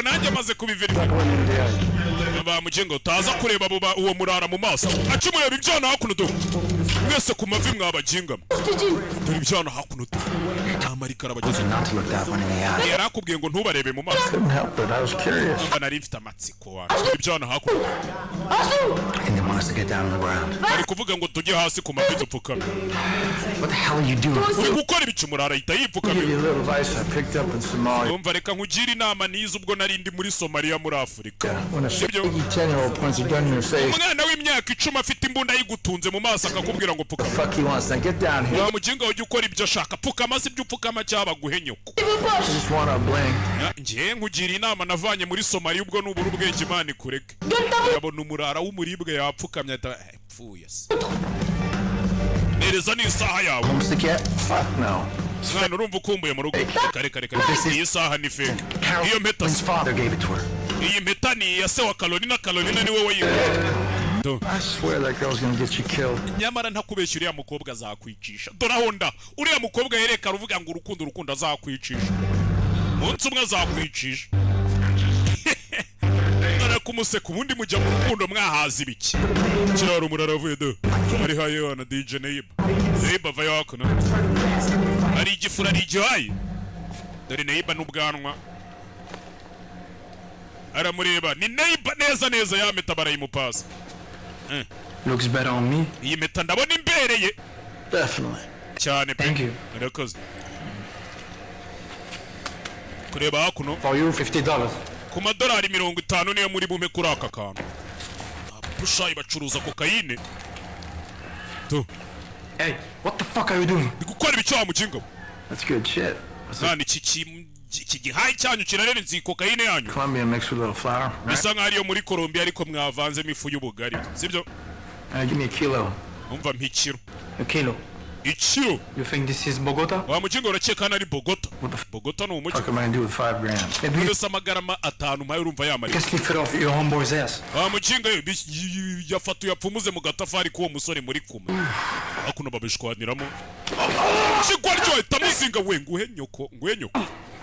nanjye maze kubiverifiya bamugenga utaza kureba uwo murara mu maso acumureba ibyana hakuno do mwese ku mavi mwabaginga dore ibyana hakuno do amarika arabageze yarakubwiye ngo ntubarebe mu maso nari mfite amatsiko wanjye ibyana hakuno bari kuvuga ngo tujye hasi ku mavi dupfukame uri gukora ibicu murara ahita yipfukamye umva reka nkugire inama nize ubwo nari ndi muri Somalia muri Afurika sibyo umwana w'imyaka 10 afite imbunda yigutunze mu maso akakubwira ngo pfukama wa muginga ujye ukora ibyo ashaka pfukama si byo pfukama cyaba guhenyuko ngiye nkugira inama navanye muri Somalia ubwo n'uburu bwenge Imana ikureke yabona umurara w'umuribwe yapfukamye apfuye nereza n'isaha yawe mwana urumva ukumbuye mu rugo kare iyi saha ni fake iyo mpeta iyi mpeta ni ya se wa Carolina ni wowe I swear that girl's gonna get you killed. Nyamara ntakubeshya uriya mukobwa azakwicisha dorahonda uriya mukobwa yereka ruvuga ngo urukundo azakwicisha munsi umwe azakwicisha kumuseka ubundi mujya mu rukundo mwahaza ibiki kiraro muraravuye do ari haye na DJ Neiba vayo hakuno ari igifura ari igihaye dore Neiba n'ubwanwa aramureba ni Neiba neza yameta barayimupasa Looks better on me. iyi meta ndabona imbereye Definitely. cyane Thank you. Murakoze kureba hakuno For you $50. ku madolari 50 niyo muri bume kuri aka kantu pushayi bacuruza kokayine to Hey, what the fuck are you doing? gukora ibico wa mukinga That's good shit. nani iki gihaye cyanyu kirarere nzi kokayine yanyu Colombian mixed with a little flour. bisa nk'ari yo muri Colombia ariko mwavanzemo ifu y'ubugari sibyo Give me a kilo. umva mpikiro A kilo. ikiro You think this is Bogota? wa mukinga urakeka ari Bogota no umuco What am I gonna do with 5 grand? Maybe ndetse amagarama 5 mayo urumva yamari just lift it off your homeboy's ass. wa mukinga yafatu yapfumuze mu gatafari k'uwo musore muri kumwe akuno babishwaniramo chikwa ryo tamuzinga we nguhe nyoko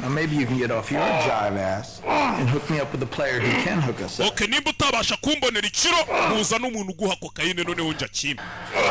Now maybe you can get off your jive ass and hook me up with a player who can hook us up. Okay nimba utabasha kumbonera ikiro muza n'umuntu guha kokayine noneho njya kimwe